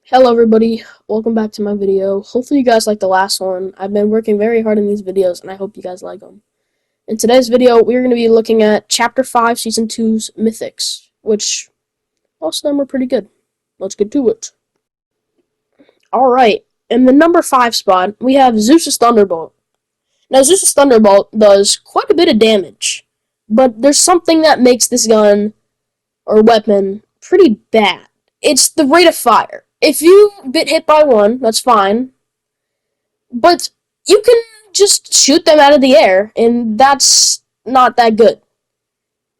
Hello everybody, welcome back to my video. Hopefully you guys like the last one. I've been working very hard on these videos and I hope you guys like them. In today's video, we're going to be looking at Chapter 5, Season 2's Mythics, which most of them were pretty good. Let's get to it. Alright, in the number 5 spot, we have Zeus's Thunderbolt. Now Zeus's Thunderbolt does quite a bit of damage, but there's something that makes this gun, or weapon, pretty bad. It's the rate of fire. If you get hit by one, that's fine. But you can just shoot them out of the air, and that's not that good.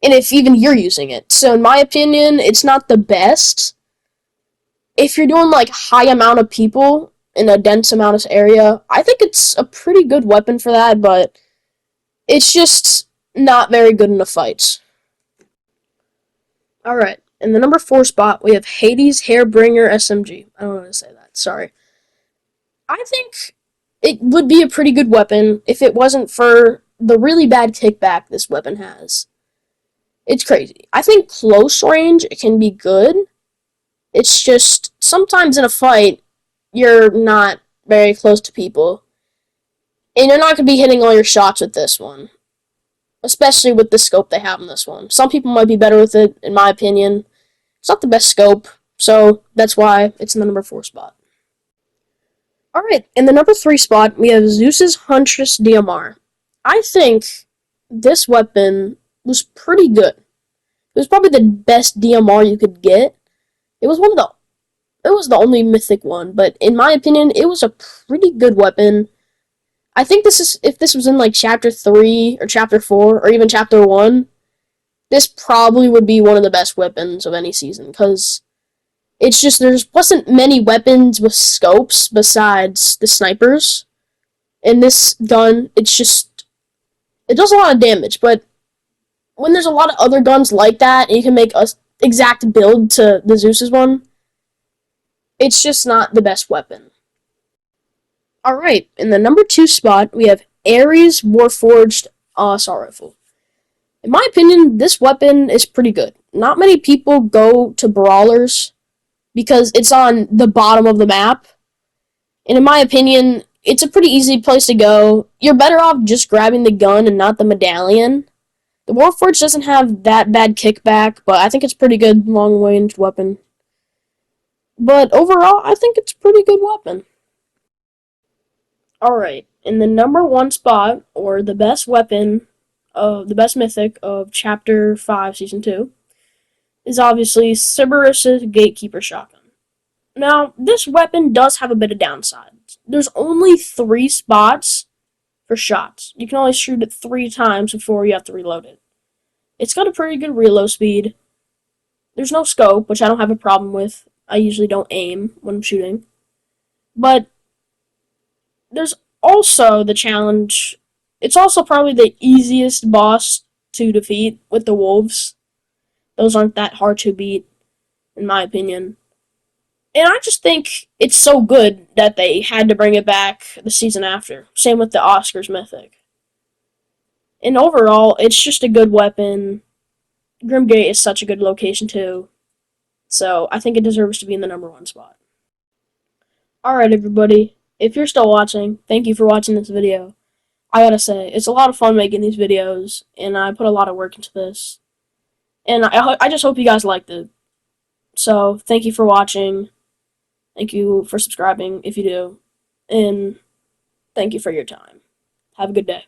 And if even you're using it. So in my opinion, it's not the best. If you're doing like high amount of people in a dense amount of area, I think it's a pretty good weapon for that, but it's just not very good in the fights. Alright. In the number 4 spot, we have Hades Hairbringer SMG. I don't know how to say that. Sorry. I think it would be a pretty good weapon if it wasn't for the really bad kickback this weapon has. It's crazy. I think close range it can be good. It's just sometimes in a fight, you're not very close to people. And you're not going to be hitting all your shots with this one. Especially with the scope they have in this one. Some people might be better with it, in my opinion. It's not the best scope, so that's why it's in the number 4 spot. Alright, in the number 3 spot, we have Zeus's Huntress DMR. I think this weapon was pretty good. It was probably the best DMR you could get. It was the only mythic one, but in my opinion, it was a pretty good weapon. I think if this was in like Chapter 3 or Chapter 4 or even Chapter 1, this probably would be one of the best weapons of any season, because it's just there wasn't many weapons with scopes besides the snipers. And this gun, it does a lot of damage, but when there's a lot of other guns like that, and you can make an exact build to the Zeus's one, it's just not the best weapon. Alright, in the number 2 spot, we have Ares Warforged Assault Rifle. In my opinion, this weapon is pretty good. Not many people go to brawlers because it's on the bottom of the map. And in my opinion, it's a pretty easy place to go. You're better off just grabbing the gun and not the medallion. The Warforged doesn't have that bad kickback, but I think it's a pretty good long-range weapon. But overall, I think it's a pretty good weapon. Alright, in the number 1 spot, or the best weapon, the best mythic of Chapter 5, Season 2, is obviously Cerberus's Gatekeeper Shotgun. Now, this weapon does have a bit of downsides. There's only 3 spots for shots. You can only shoot it 3 times before you have to reload it. It's got a pretty good reload speed. There's no scope, which I don't have a problem with. I usually don't aim when I'm shooting. But there's also the challenge. It's also probably the easiest boss to defeat with the wolves. Those aren't that hard to beat, in my opinion. And I just think it's so good that they had to bring it back the season after. Same with the Oscars Mythic. And overall, it's just a good weapon. Grimgate is such a good location too. So I think it deserves to be in the number 1 spot. Alright everybody, if you're still watching, thank you for watching this video. I gotta say, it's a lot of fun making these videos, and I put a lot of work into this. And I just hope you guys liked it. So, thank you for watching. Thank you for subscribing, if you do. And thank you for your time. Have a good day.